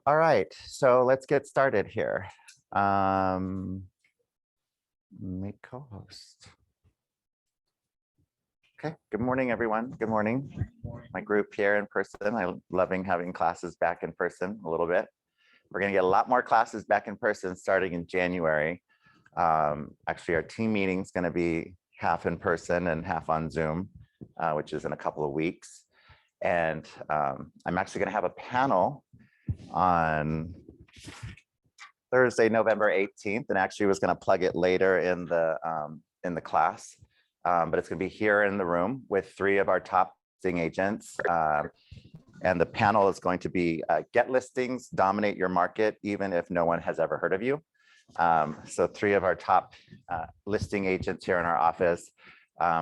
All right, so let's get started here. Make co-host. Okay, good morning, everyone. Good morning. My group here in person. I'm loving having classes back in person a little bit. We're gonna get a lot more classes back in person starting in January. Actually, our team meeting is gonna be half in person and half on Zoom, which is in a couple of weeks. And I'm actually gonna have a panel on Thursday, November 18th, and actually was going to plug it later in the class, but it's going to be here in the room with 3 of our top listing agents, and the panel is going to be get listings, dominate your market, even if no one has ever heard of you. So 3 of our top listing agents here in our office.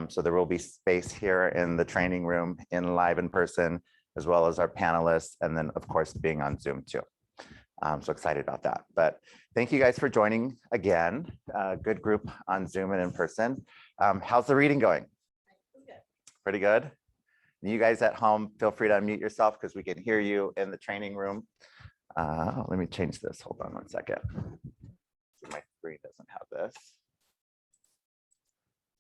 So there will be space here in the training room, in live in person, as well as our panelists, and then of course being on Zoom too. I'm so excited about that. But thank you guys for joining again. Good group on Zoom and in person. How's the reading going? Pretty good. You guys at home, feel free to unmute yourself because we can hear you in the training room. Let me change this. Hold on one second. My screen doesn't have this.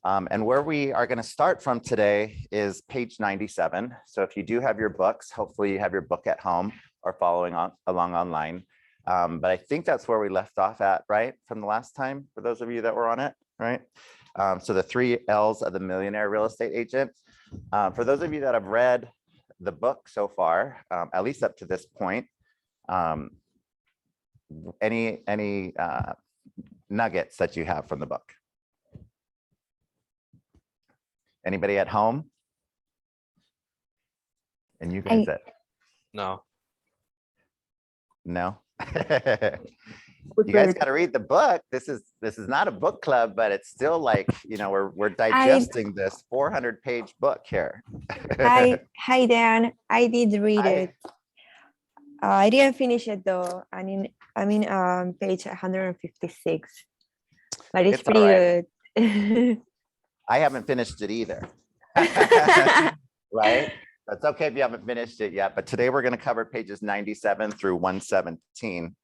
And where we are going to start from today is page 97. So if you do have your books, hopefully you have your book at home or following along online. But I think that's where we left off at, right? From the last time, for those of you that were on it, right? So the 3 L's of the Millionaire Real Estate Agent. For those of you that have read the book so far, at least up to this point, any nuggets that you have from the book? Anybody at home? And you guys No. No. You guys got to read the book. This is not a book club, but it's still like, you know, we're digesting this 400-page book here. Hi Dan, I did read it. I didn't finish it though. I'm in page 156, but it's pretty good. I haven't finished it either. Right? That's okay if you haven't finished it yet, but today we're going to cover pages 97 through 117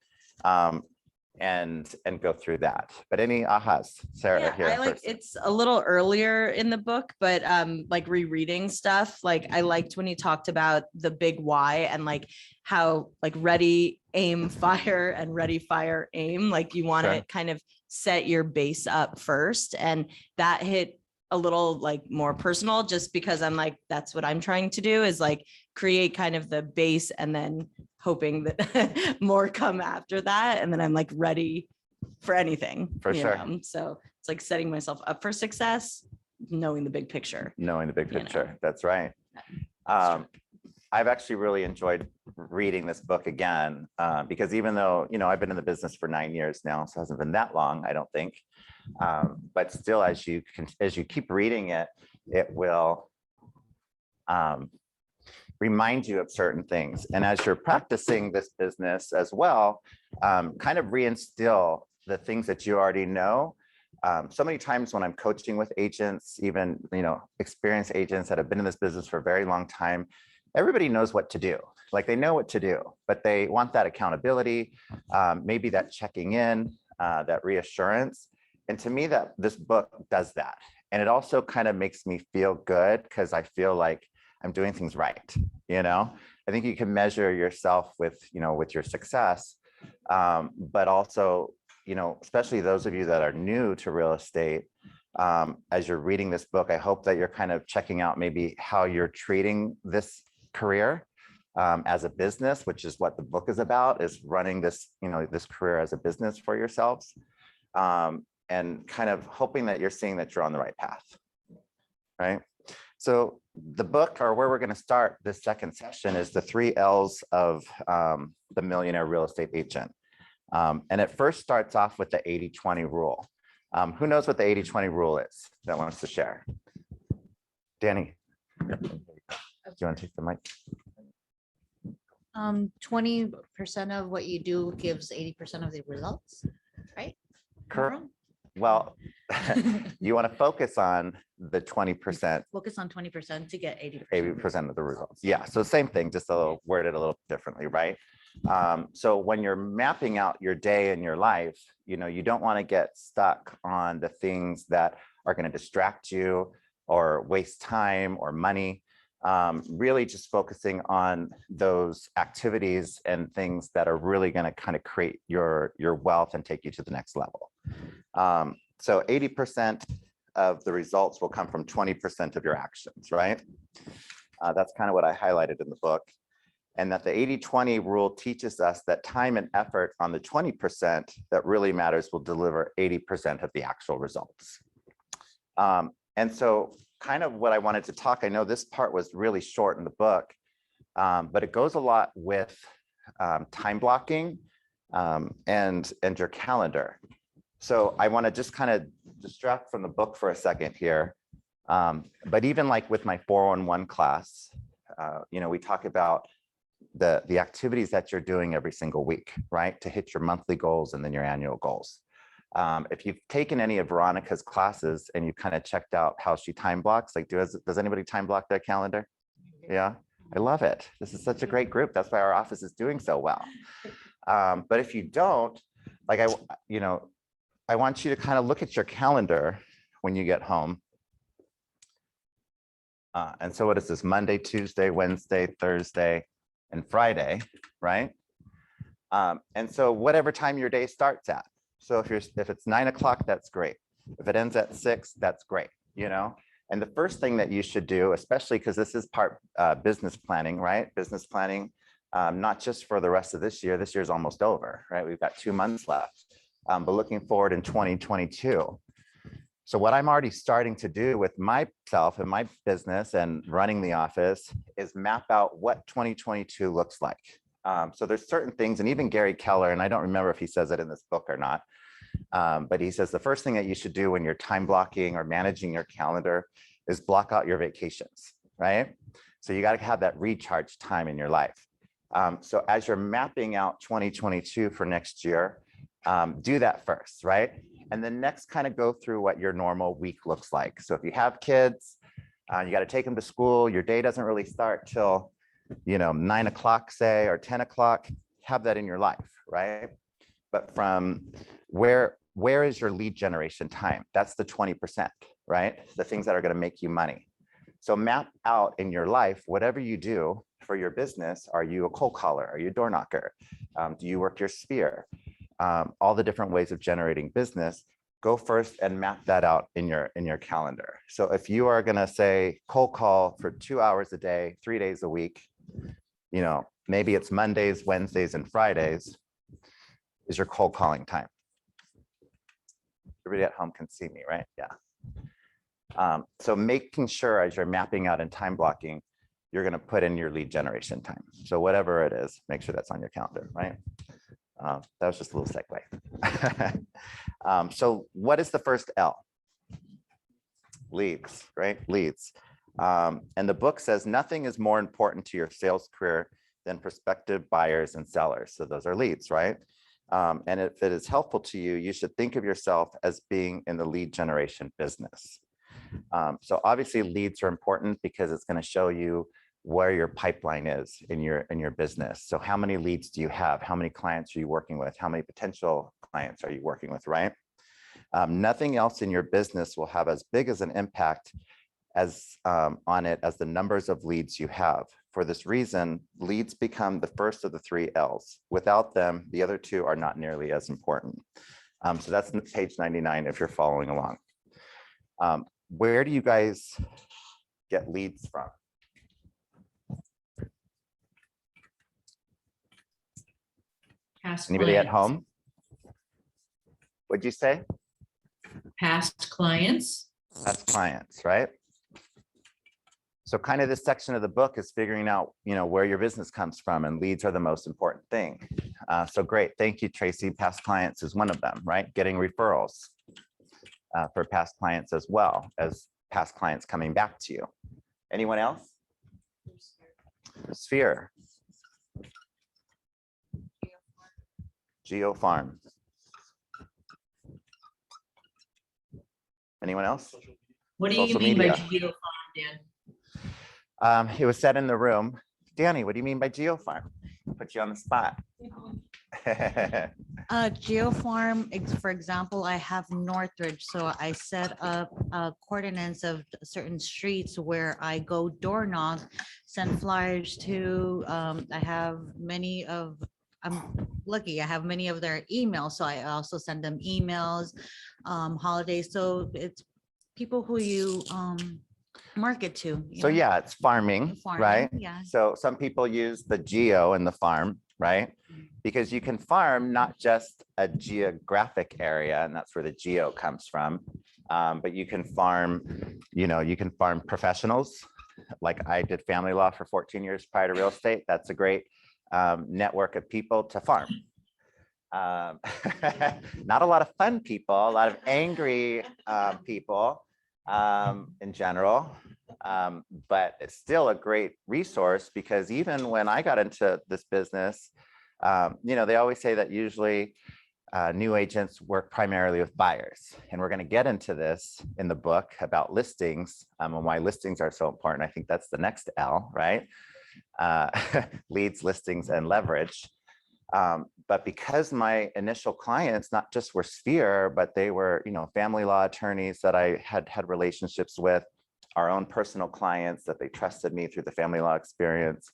and go through that. But any ahas, Sarah? Yeah, here I like it's a little earlier in the book, but like rereading stuff, like I liked when you talked about the big why and like how like ready, aim, fire and ready, fire, aim, like you want to kind of set your base up first, and that hit a little like more personal just because I'm like, that's what I'm trying to do is like create kind of the base and then hoping that more come after that. And then I'm like ready for anything. For sure. So it's like setting myself up for success, knowing the big picture. Knowing the big picture. That's right. I've actually really enjoyed reading this book again, because even though, you know, I've been in the business for 9 years now, so it hasn't been that long, I don't think. But still, as you keep reading it, it will remind you of certain things. And as you're practicing this business as well, kind of reinstill the things that you already know. So many times when I'm coaching with agents, even, you know, experienced agents that have been in this business for a very long time, everybody knows what to do. Like they know what to do, but they want that accountability, maybe that checking in, that reassurance. And to me, that this book does that. And it also kind of makes me feel good because I feel like I'm doing things right. You know, I think you can measure yourself with, you know, with your success, but also, you know, especially those of you that are new to real estate, as you're reading this book, I hope that you're kind of checking out maybe how you're treating this career as a business, which is what the book is about, is running this, you know, this career as a business for yourselves. And kind of hoping that you're seeing that you're on the right path, right? So the book, or where we're going to start this second session, is the 3 L's of the Millionaire Real Estate Agent. And it first starts off with the 80-20 rule. Who knows what the 80-20 rule is that wants to share? Danny, do you want to take the mic? 20% of what you do gives 80% of the results, right? Correct. Well, you want to focus on the 20%. Focus on 20% to get 80%. 80% of the results. Yeah. So same thing, just a little worded a little differently, right? So when you're mapping out your day and your life, you don't want to get stuck on the things that are going to distract you or waste time or money. Really just focusing on those activities and things that are really going to kind of create your wealth and take you to the next level. So 80% of the results will come from 20% of your actions, right? That's kind of what I highlighted in the book. And that the 80-20 rule teaches us that time and effort on the 20% that really matters will deliver 80% of the actual results. And so kind of what I wanted to talk, I know this part was really short in the book, but it goes a lot with time blocking and your calendar. So I want to just kind of distract from the book for a second here. But even like with my 411 class, we talk about the activities that you're doing every single week, right? To hit your monthly goals and then your annual goals. If you've taken any of Veronica's classes and you kind of checked out how she time blocks, like does anybody time block their calendar? Yeah, I love it. This is such a great group. That's why our office is doing so well. But if you don't, like I want you to kind of look at your calendar when you get home. And so what is this? Monday, Tuesday, Wednesday, Thursday, and Friday, right? And so whatever time your day starts at. So if it's 9 o'clock, that's great. If it ends at 6, that's great, And the first thing that you should do, especially because this is part business planning, right? Business planning, not just for the rest of this year. This year's almost over, right? We've got 2 months left, but looking forward in 2022. So what I'm already starting to do with myself and my business and running the office is map out what 2022 looks like. So there's certain things, and even Gary Keller, and I don't remember if he says it in this book or not, but he says the first thing that you should do when you're time blocking or managing your calendar is block out your vacations, right? So you got to have that recharge time in your life. So as you're mapping out 2022 for next year, do that first, right? And then next kind of go through what your normal week looks like. So if you have kids, you got to take them to school. Your day doesn't really start till, 9 o'clock, say, or 10 o'clock. Have that in your life, right? But from where is your lead generation time? That's the 20%, right? The things that are going to make you money. So map out in your life, whatever you do for your business. Are you a cold caller? Are you a door knocker? Do you work your sphere? All the different ways of generating business, go first and map that out in your calendar. So if you are going to say cold call for 2 hours a day, 3 days a week, maybe it's Mondays, Wednesdays, and Fridays is your cold calling time. Everybody at home can see me, right? Yeah. So making sure as you're mapping out and time blocking, you're going to put in your lead generation time. So whatever it is, make sure that's on your calendar, right? That was just a little segue. So what is the first L? Leads, right? Leads. And the book says nothing is more important to your sales career than prospective buyers and sellers. So those are leads, right? And if it is helpful to you, you should think of yourself as being in the lead generation business. So obviously leads are important because it's going to show you where your pipeline is in your business. So how many leads do you have? How many clients are you working with? How many potential clients are you working with, right? Nothing else in your business will have as big as an impact on it as the numbers of leads you have. For this reason, leads become the first of the 3 L's. Without them, the other 2 are not nearly as important. So that's page 99 if you're following along. Where do you guys get leads from? Anybody at home? What'd you say? Past clients. Past clients, right? So kind of this section of the book is figuring out, where your business comes from, and leads are the most important thing. So great. Thank you, Tracy. Past clients is one of them, right? Getting referrals for past clients as well as past clients coming back to you. Anyone else? Sphere. Geofarm. Anyone else? What do you Social mean media. by geofarm, Dan? It was said in the room Danny, what do you mean by geofarm? Put you on the spot. Geofarm, for example, I have Northridge, so I set up coordinates of certain streets where I go door knock, send flyers to. I have many of, I'm lucky, I have many of their emails, so I also send them emails, holidays, so it's people who you market to. you So know? yeah, it's farming, Farming, right? yeah. So some people use the geo in the farm, right? Because you can farm not just a geographic area, and that's where the geo comes from, but you can farm, you can farm professionals. Like I did family law for 14 years prior to real estate. That's a great network of people to farm. Not a lot of fun people, a lot of angry people in general. But it's still a great resource because even when I got into this business, they always say that usually new agents work primarily with buyers. And we're going to get into this in the book about listings and why listings are so important. I think that's the next L, right? Leads, listings, and leverage. But because my initial clients not just were Sphere, but they were, family law attorneys that I had relationships with, our own personal clients that they trusted me through the family law experience.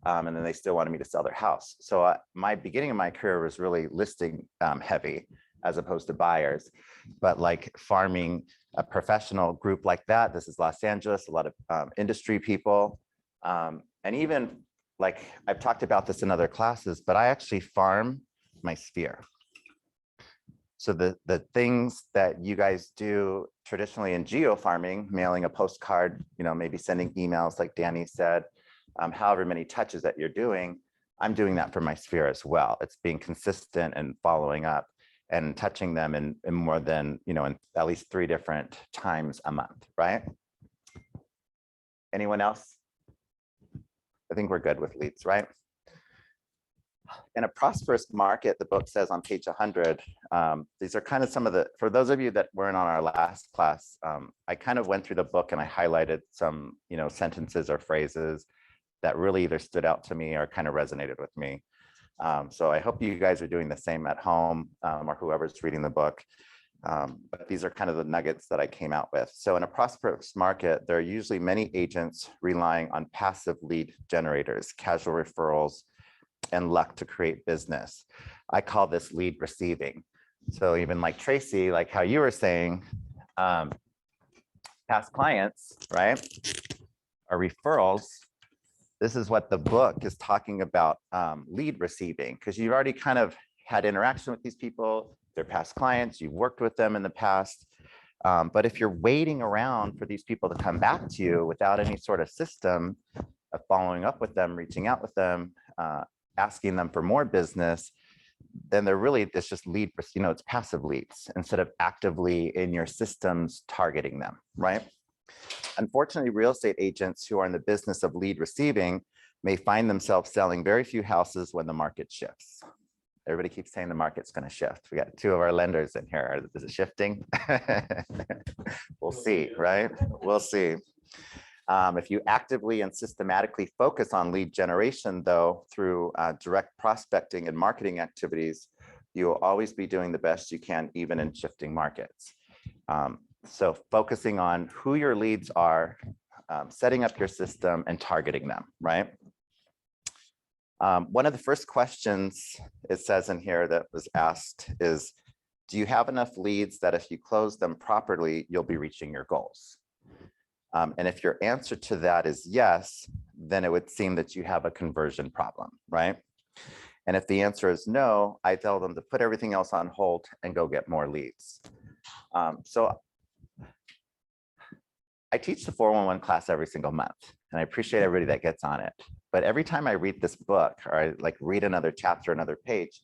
And then they still wanted me to sell their house. So my beginning of my career was really listing heavy as opposed to buyers. But like farming a professional group like that, this is Los Angeles, a lot of industry people. And even like I've talked about this in other classes, but I actually farm my Sphere. So the things that you guys do traditionally in geo farming, mailing a postcard, maybe sending emails like Danny said, however many touches that you're doing, I'm doing that for my Sphere as well. It's being consistent and following up and touching them in more than, in at least 3 different times a month, right? Anyone else? I think we're good with leads, right? In a prosperous market, the book says on page 100, these are kind of some of the, for those of you that weren't on our last class, I kind of went through the book and I highlighted some, sentences or phrases that really either stood out to me or kind of resonated with me. So I hope you guys are doing the same at home or whoever's reading the book. But these are kind of the nuggets that I came out with. So in a prosperous market, there are usually many agents relying on passive lead generators, casual referrals, and luck to create business. I call this lead receiving. So even like Tracy, like how you were saying, past clients, right, or referrals. This is what the book is talking about, lead receiving, because you've already kind of had interaction with these people, they're past clients, you've worked with them in the past. But if you're waiting around for these people to come back to you without any sort of system of following up with them, reaching out with them, asking them for more business, then they're really, it's just lead, it's passive leads instead of actively in your systems targeting them, right? Unfortunately, real estate agents who are in the business of lead receiving may find themselves selling very few houses when the market shifts. Everybody keeps saying the market's going to shift. We got 2 of our lenders in here. Is it shifting? We'll see, right? We'll see. If you actively and systematically focus on lead generation, though, through direct prospecting and marketing activities, you will always be doing the best you can, even in shifting markets. So focusing on who your leads are, setting up your system and targeting them, right? One of the first questions it says in here that was asked is, do you have enough leads that if you close them properly, you'll be reaching your goals? And if your answer to that is yes, then it would seem that you have a conversion problem, right? And if the answer is no, I tell them to put everything else on hold and go get more leads. So I teach the 411 class every single month, and I appreciate everybody that gets on it. But every time I read this book or I like read another chapter, another page,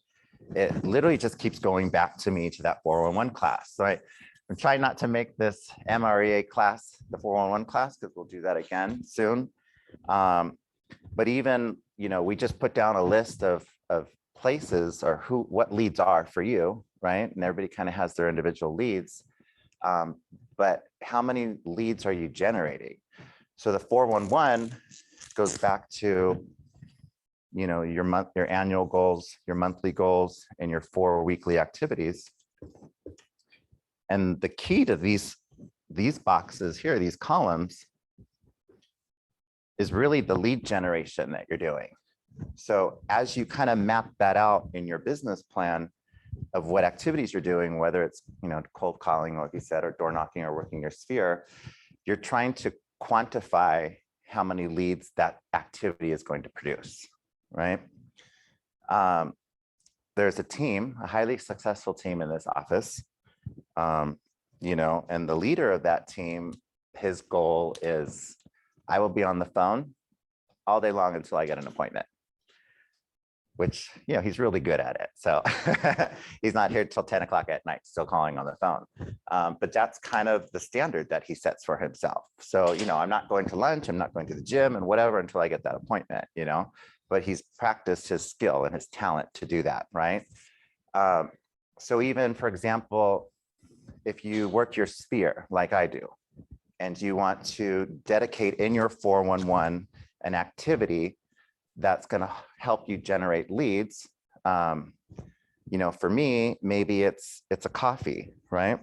it literally just keeps going back to me to that 411 class. So I'm trying not to make this MREA class the 411 class, because we'll do that again soon. But even, we just put down a list of places or what leads are for you, right? And everybody kind of has their individual leads. But how many leads are you generating? So the 411 goes back to your annual goals, your monthly goals, and your 4 weekly activities. And the key to these boxes here, these columns, is really the lead generation that you're doing. So as you kind of map that out in your business plan of what activities you're doing, whether it's, cold calling, like you said, or door knocking or working your sphere, you're trying to quantify how many leads that activity is going to produce, right? There's a team, a highly successful team in this office, and the leader of that team, his goal is, I will be on the phone all day long until I get an appointment, which, he's really good at it. So he's not here till 10 o'clock at night, still calling on the phone. But that's kind of the standard that he sets for himself. So, I'm not going to lunch, I'm not going to the gym and whatever until I get that appointment, but he's practiced his skill and his talent to do that, right? So even, for example, if you work your sphere like I do, and you want to dedicate in your 411 an activity that's going to help you generate leads. For me, maybe it's a coffee, right?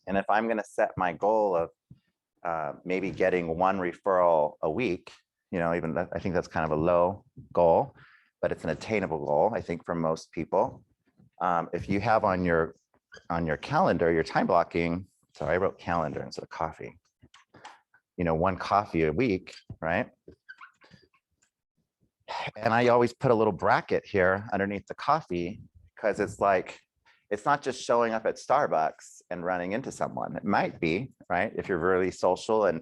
And if I'm going to set my goal of maybe getting 1 referral a week, even that, I think that's kind of a low goal, but it's an attainable goal, I think, for most people. If you have on your calendar, your time blocking, sorry, I wrote calendar instead of coffee, 1 coffee a week, right? And I always put a little bracket here underneath the coffee, because it's like, it's not just showing up at Starbucks and running into someone. It might be, right? If you're really social, and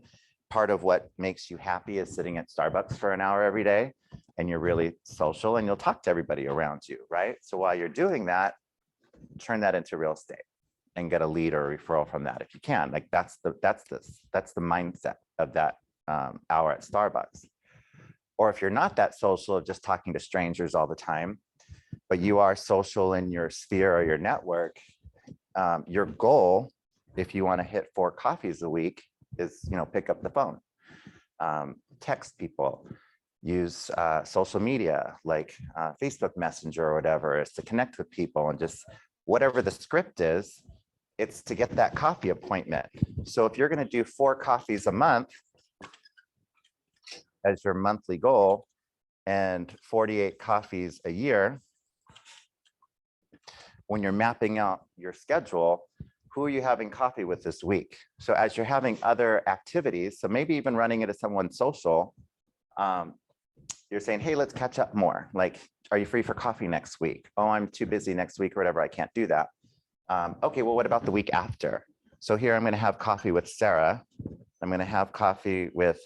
part of what makes you happy is sitting at Starbucks for an hour every day, and you're really social and you'll talk to everybody around you, right? So while you're doing that, turn that into real estate and get a lead or a referral from that if you can. Like that's the mindset of that hour at Starbucks. Or if you're not that social, just talking to strangers all the time, but you are social in your sphere or your network, your goal, if you want to hit 4 coffees a week, is, pick up the phone, text people, use social media like Facebook Messenger or whatever, is to connect with people, and just whatever the script is, it's to get that coffee appointment. So if you're going to do 4 coffees a month as your monthly goal and 48 coffees a year, when you're mapping out your schedule, who are you having coffee with this week? So as you're having other activities, so maybe even running into someone social, you're saying, hey, let's catch up more. Like, are you free for coffee next week? Oh, I'm too busy next week or whatever, I can't do that. Okay, well, what about the week after? So here I'm going to have coffee with Sarah. I'm going to have coffee with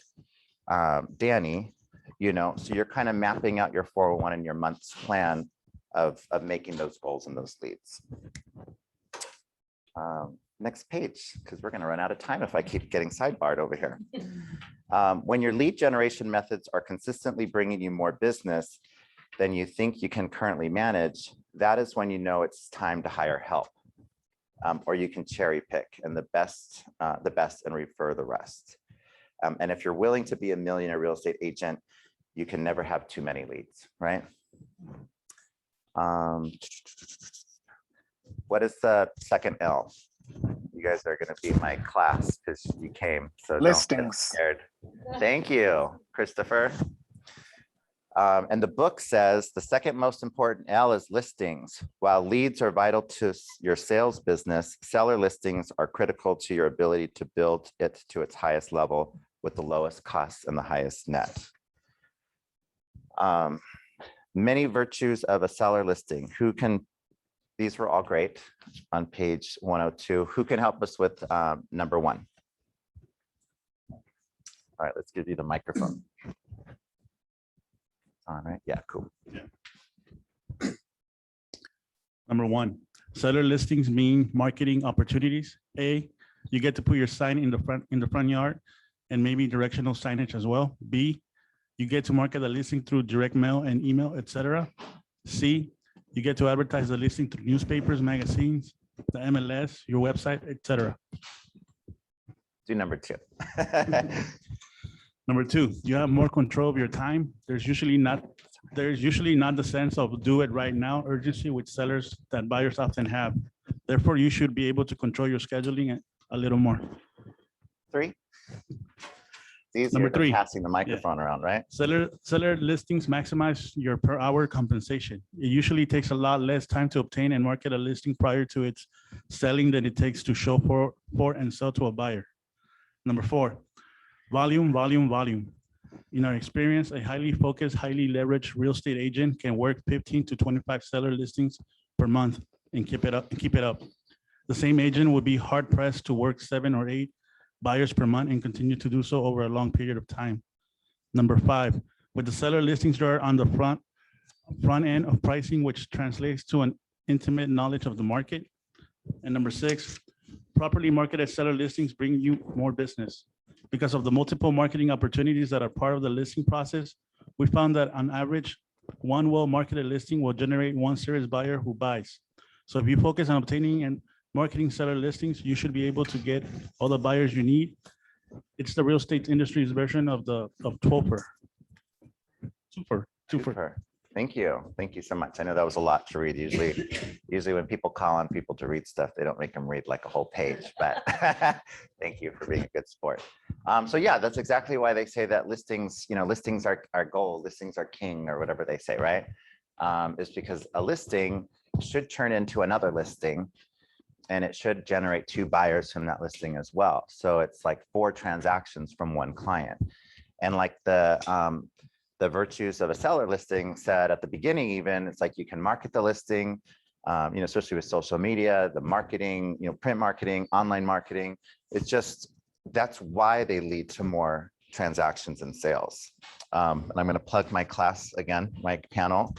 Danny, so you're kind of mapping out your 401 and your month's plan of making those goals and those leads. Next page, because we're going to run out of time if I keep getting sidebarred over here. When your lead generation methods are consistently bringing you more business than you think you can currently manage, that is when you know it's time to hire help. Or you can cherry pick and the best and refer the rest. And if you're willing to be a millionaire real estate agent, you can never have too many leads, right? What is the second L? You guys are going to be my class because you came. So Listings. Don't get scared. Thank you, Christopher. And the book says the second most important L is listings. While leads are vital to your sales business, seller listings are critical to your ability to build it to its highest level with the lowest costs and the highest net. Many virtues of a seller listing. These were all great on page 102. Who can help us with number 1? All right, let's give you the microphone. All right, yeah, cool. Number 1, seller listings mean marketing opportunities. A, you get to put your sign in the front yard and maybe directional signage as well. B, you get to market the listing through direct mail and email, etc. C, you get to advertise the listing through newspapers, magazines, the MLS, your website, etc. Do number 2. Number 2, you have more control of your time. There's usually not there's usually not the sense of do it right now urgency with sellers that buyers often have. Therefore, you should be able to control your scheduling a little more. 3. It's Number easier than 3. passing the microphone around, right? Seller listings maximize your per hour compensation. It usually takes a lot less time to obtain and market a listing prior to its selling than it takes to show for and sell to a buyer. Number 4, volume. In our experience, a highly focused, highly leveraged real estate agent can work 15 to 25 seller listings per month and keep it up. The same agent would be hard pressed to work 7 or 8 buyers per month and continue to do so over a long period of time. Number 5, with the seller listings that are on the front end of pricing, which translates to an intimate knowledge of the market. And number 6, properly marketed seller listings bring you more business. Because of the multiple marketing opportunities that are part of the listing process, we found that on average, one well-marketed listing will generate one serious buyer who buys. So if you focus on obtaining and marketing seller listings, you should be able to get all the buyers you need. It's the real estate industry's version of 12-fer. Super. Thank you. Thank you so much. I know that was a lot to read. Usually when people call on people to read stuff, they don't make them read like a whole page, but thank you for being a good sport. So yeah, that's exactly why they say that listings, listings are gold, listings are king, or whatever they say, right? Is because a listing should turn into another listing, and it should generate 2 buyers from that listing as well. So it's like 4 transactions from one client. And like the virtues of a seller listing said at the beginning, even, it's like you can market the listing, especially with social media, the marketing, print marketing, online marketing. It's just, that's why they lead to more transactions and sales. And I'm going to plug my class again, my panel.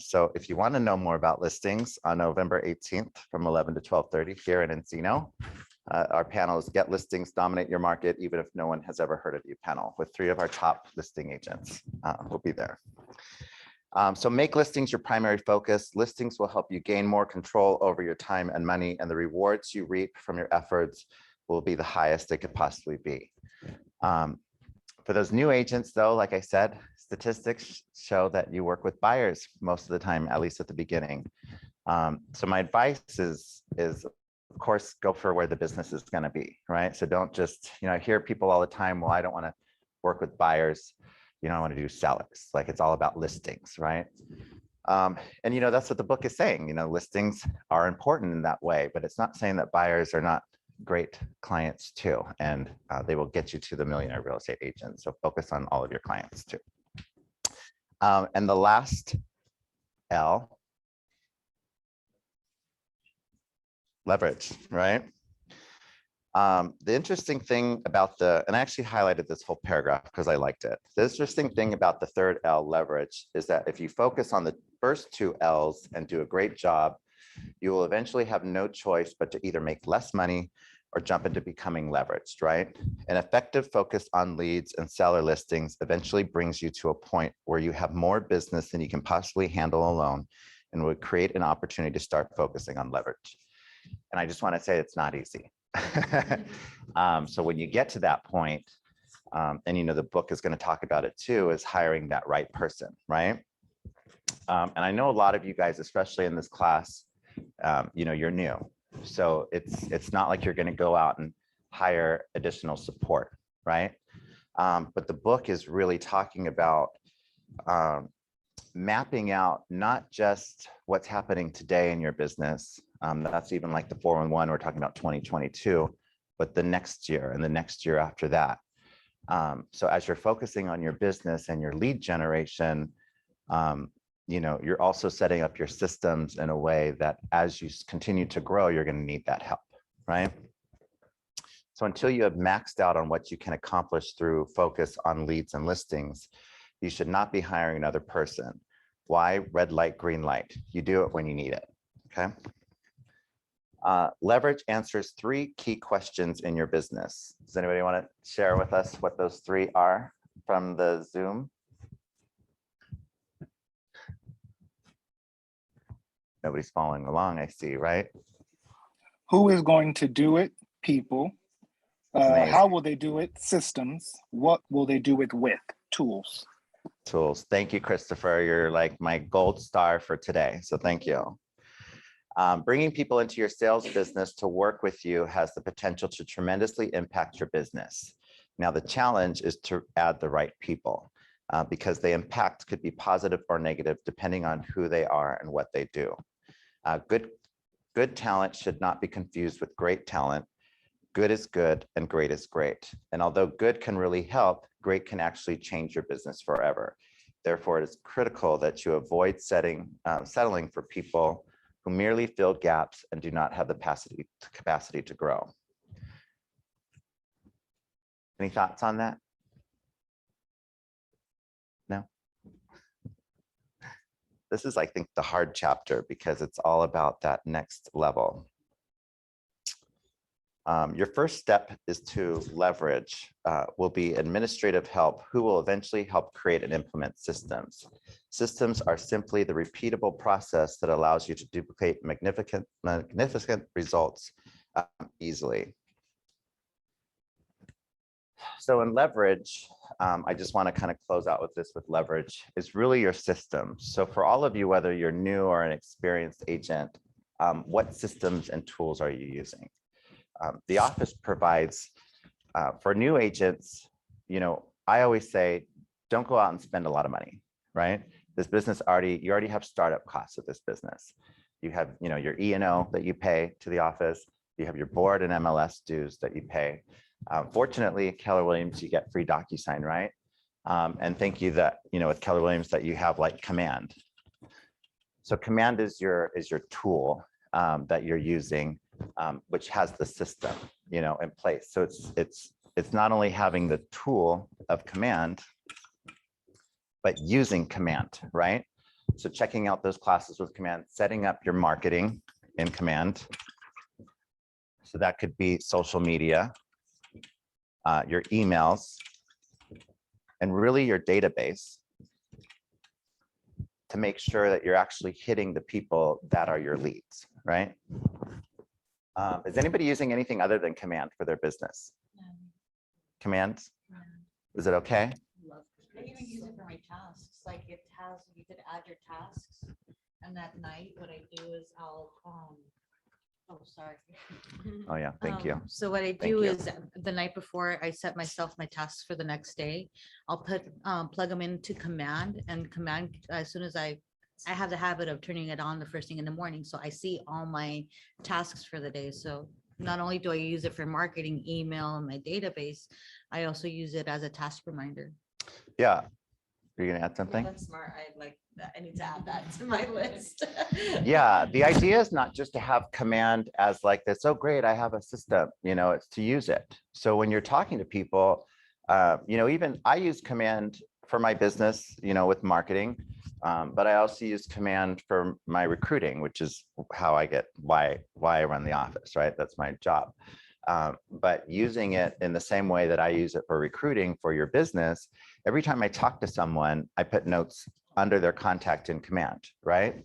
So if you want to know more about listings on November 18th from 11 to 12:30 here in Encino, our panel is Get Listings, Dominate Your Market, Even If No One Has Ever Heard of You panel with 3 of our top listing agents. We'll be there. So make listings your primary focus. Listings will help you gain more control over your time and money, and the rewards you reap from your efforts will be the highest they could possibly be. For those new agents, though, like I said, statistics show that you work with buyers most of the time, at least at the beginning. So my advice is of course, go for where the business is going to be, right? So don't just, I hear people all the time, well, I don't want to work with buyers, I want to do sellers. Like it's all about listings, right? And that's what the book is saying, listings are important in that way, but it's not saying that buyers are not great clients too, and they will get you to the millionaire real estate agent. So focus on all of your clients too. And the last L, leverage, right? The interesting thing about and I actually highlighted this whole paragraph because I liked it. The interesting thing about the 3rd L, leverage, is that if you focus on the first 2 L's and do a great job, you will eventually have no choice but to either make less money or jump into becoming leveraged, right? An effective focus on leads and seller listings eventually brings you to a point where you have more business than you can possibly handle alone, and would create an opportunity to start focusing on leverage. And I just want to say it's not easy. So when you get to that point, and the book is going to talk about it too, is hiring that right person, right? And I know a lot of you guys, especially in this class, you're new. So it's not like you're going to go out and hire additional support, right? But the book is really talking about mapping out not just what's happening today in your business. That's even like the 411, we're talking about 2022, but the next year and the next year after that. So as you're focusing on your business and your lead generation, you're also setting up your systems in a way that as you continue to grow, you're going to need that help, right? So until you have maxed out on what you can accomplish through focus on leads and listings, you should not be hiring another person. Why? Red light, green light. You do it when you need it, okay? Leverage answers 3 key questions in your business. Does anybody want to share with us what those 3 are from the Zoom? Nobody's following along, I see, right? Who is going to do it? People. How will they do it? Systems. What will they do it with? Tools. Tools. Thank you, Christopher. You're like my gold star for today. So thank you. Bringing people into your sales business to work with you has the potential to tremendously impact your business. Now, the challenge is to add the right people because the impact could be positive or negative depending on who they are and what they do. Good talent should not be confused with great talent. Good is good and great is great. And although good can really help, great can actually change your business forever. Therefore, it is critical that you avoid settling for people who merely fill gaps and do not have the capacity to grow. Any thoughts on that? No? This is, I think, the hard chapter because it's all about that next level. Your first step is to leverage, will be administrative help who will eventually help create and implement systems. Systems are simply the repeatable process that allows you to duplicate magnificent results easily. So in leverage, I just want to kind of close out with this with leverage is really your system. So for all of you, whether you're new or an experienced agent, what systems and tools are you using? The office provides for new agents, I always say, don't go out and spend a lot of money, right? This business you already have startup costs of this business. You have, your E&O that you pay to the office. You have your board and MLS dues that you pay. Fortunately, at Keller Williams, you get free DocuSign, right? And thank you that, with Keller Williams that you have like Command. So Command is your tool that you're using, which has the system, in place. So it's not only having the tool of Command, but using Command, right? So checking out those classes with Command, setting up your marketing in Command. So that could be social media, your emails, and really your database to make sure that you're actually hitting the people that are your leads, right? Is anybody using anything other than Command for their business? Command? Is it okay? I even use it for my tasks. Like you could add your tasks. And that night, what I do is I'll, oh, sorry. Oh yeah, thank you. So what I Thank do you. is the night before I set myself my tasks for the next day, I'll plug them into Command, and Command, as soon as I have the habit of turning it on the first thing in the morning. So I see all my tasks for the day. So not only do I use it for marketing, email, and my database, I also use it as a task reminder. Yeah. You're gonna add something? That's smart. I need to add that to my list. Yeah, the idea is not just to have Command as like this, oh great, I have a system, it's to use it. So when you're talking to people, even I use Command for my business, with marketing, but I also use Command for my recruiting, which is how I get why I run the office, right? That's my job. But using it in the same way that I use it for recruiting for your business, every time I talk to someone, I put notes under their contact in Command, right?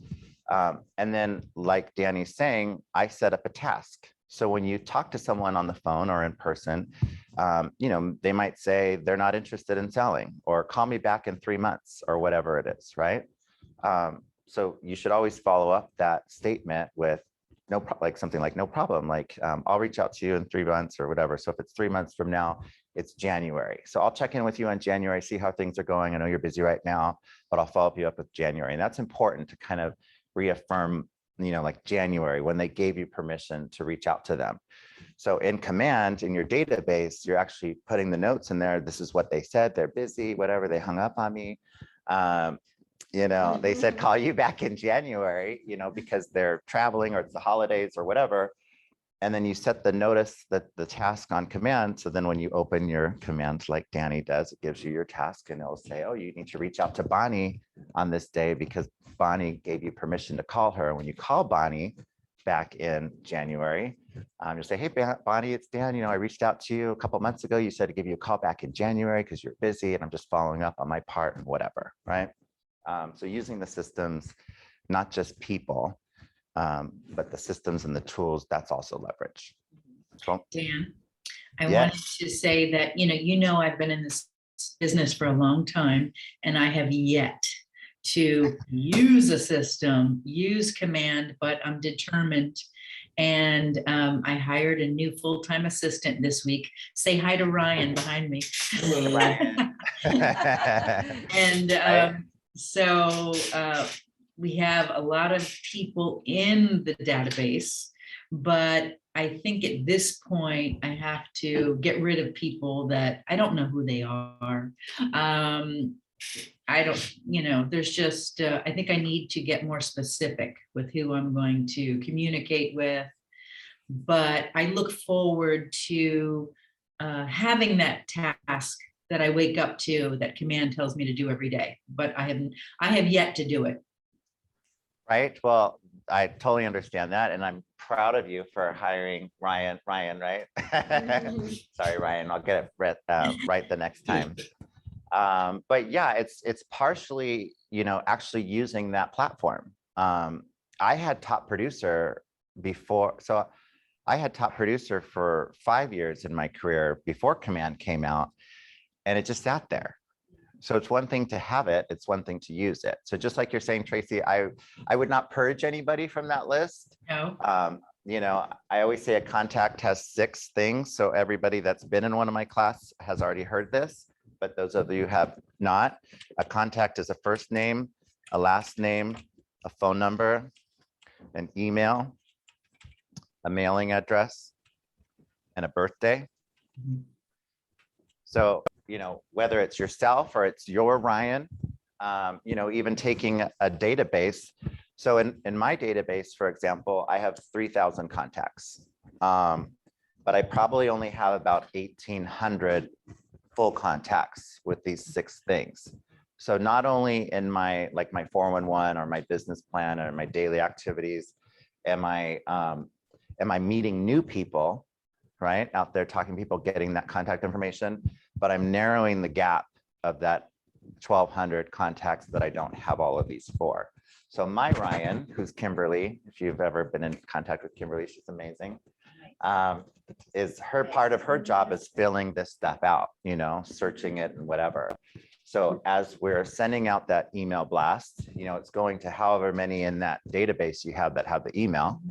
And then like Danny's saying, I set up a task. So when you talk to someone on the phone or in person, they might say they're not interested in selling or call me back in 3 months or whatever it is, right? So you should always follow up that statement with something like no problem, like I'll reach out to you in 3 months or whatever. So if it's 3 months from now, it's January. So I'll check in with you in January, see how things are going. I know you're busy right now, but I'll follow you up with January. And that's important to kind of reaffirm, like January when they gave you permission to reach out to them. So in Command, in your database, you're actually putting the notes in there. This is what they said. They're busy, whatever, they hung up on me. They said, call you back in January, because they're traveling or it's the holidays or whatever. And then you set the notice that the task on Command. So then when you open your Command, like Danny does, it gives you your task and it'll say, oh, you need to reach out to Bonnie on this day because Bonnie gave you permission to call her. When you call Bonnie back in January, you say, hey, Bonnie, it's Dan. I reached out to you a couple months ago. You said to give you a call back in January because you're busy and I'm just following up on my part and whatever, right? So using the systems, not just people, but the systems and the tools, that's also leverage. Cool. Dan, I Yes. wanted to say that, I've been in this business for a long time, and I have yet to use a system, use command, but I'm determined. And I hired a new full-time assistant this week. Say hi to Ryan behind me. And Right. so we have a lot of people in the database, but I think at this point I have to get rid of people that I don't know who they are. I don't, there's just, I think I need to get more specific with who I'm going to communicate with. But I look forward to having that task that I wake up to, that command tells me to do every day, but I have yet to do it. Right. Well, I totally understand that. And I'm proud of you for hiring Ryan, right? Sorry, Ryan, I'll get it right the next time. But yeah, it's partially, actually using that platform. I had top producer before. So I had top producer for 5 years in my career before command came out, and it just sat there. So it's one thing to have it, it's one thing to use it. So just like you're saying, Tracy, I would not purge anybody from that list. No. I always say a contact has 6 things. So everybody that's been in one of my class has already heard this, but those of you who have not, a contact is a first name, a last name, a phone number, an email, a mailing address, and a birthday. So, whether it's yourself or it's your Ryan, even taking a database. So in my database, for example, I have 3,000 contacts, but I probably only have about 1,800 full contacts with these 6 things. So not only in my 411 or my business plan or my daily activities, am I meeting new people, right, out there talking to people, getting that contact information, but I'm narrowing the gap of that 1,200 contacts that I don't have all of these for. So my Ryan, who's Kimberly, if you've ever been in contact with Kimberly, she's amazing, is part of her job is filling this stuff out, searching it and whatever. So as we're sending out that email blast, it's going to however many in that database you have that have the email.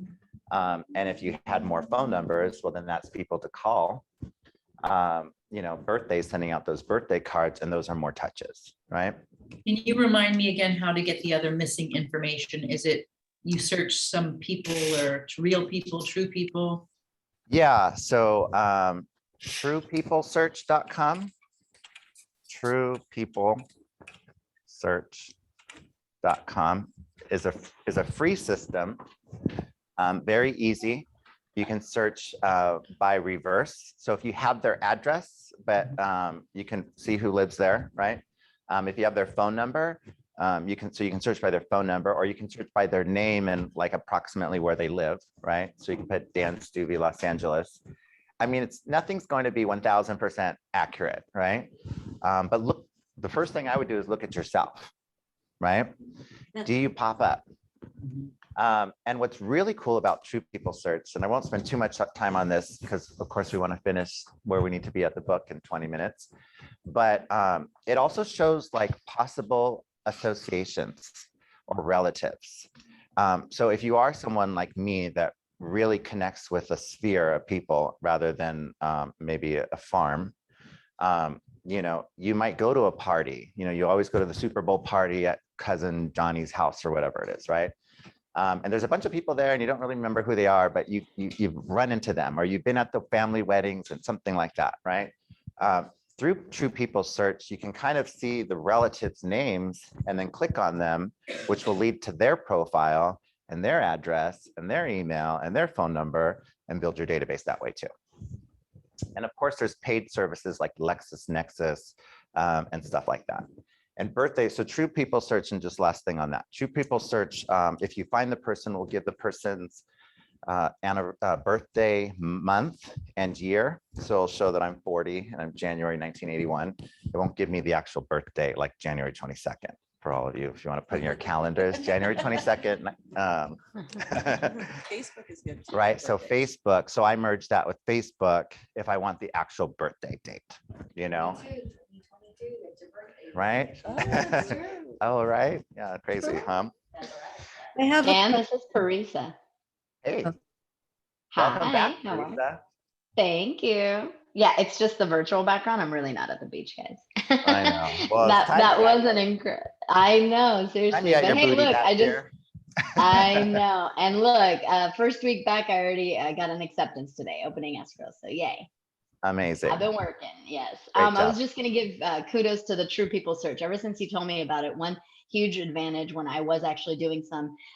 And if you had more phone numbers, well, then that's people to call. Birthdays, sending out those birthday cards, and those are more touches, right? Can you remind me again how to get the other missing information? Is it you search some people or real people, true people? Yeah, so truepeoplesearch.com, truepeoplesearch.com is a free system, very easy. You can search by reverse. So if you have their address, but you can see who lives there, right? If you have their phone number, you can search by their phone number, or you can search by their name and approximately where they live, right? So you can put Dan Stueve, Los Angeles. I mean, nothing's going to be 1000% accurate, right? But look, the first thing I would do is look at yourself, right? Do you pop up? And what's really cool about True People Search, and I won't spend too much time on this because of course we want to finish where we need to be at the book in 20 minutes, but it also shows possible associations or relatives. So if you are someone like me that really connects with a sphere of people rather than maybe a farm, you might go to a party, you always go to the Super Bowl party at cousin Johnny's house or whatever it is, right? And there's a bunch of people there and you don't really remember who they are, but you've run into them, or you've been at the family weddings and something like that, right? Through True People Search, you can kind of see the relatives' names and then click on them, which will lead to their profile and their address and their email and their phone number, and build your database that way too. And of course, there's paid services like LexisNexis and stuff like that. And birthdays, so True People Search, and just last thing on that, True People Search, if you find the person, will give the person's birthday month and year. So it'll show that I'm 40 and I'm January 1981. It won't give me the actual birthday, like January 22nd, for all of you, if you want to put in your calendars, January 22nd. Facebook is good. Right, so Facebook, so I merged that with Facebook if I want the actual birthday date, right? Oh, that's true. Oh, right. Yeah, crazy, huh? I have a Dan, this is Parisa. Hey, Oh. welcome Hi, back, how are you? Teresa. Thank you. Yeah, it's just the virtual background. I'm really not at the beach, guys. I know. Well, it's time That you got was an incredible. I know, time seriously. you got But your hey, booty look, back I just here. I know. And look, first week back, I already got an acceptance today, opening escrow. So yay. Amazing. I've been working. Yes. Great I was job. just gonna give kudos to the True People Search. Ever since you told me about it, one huge advantage when I was actually doing some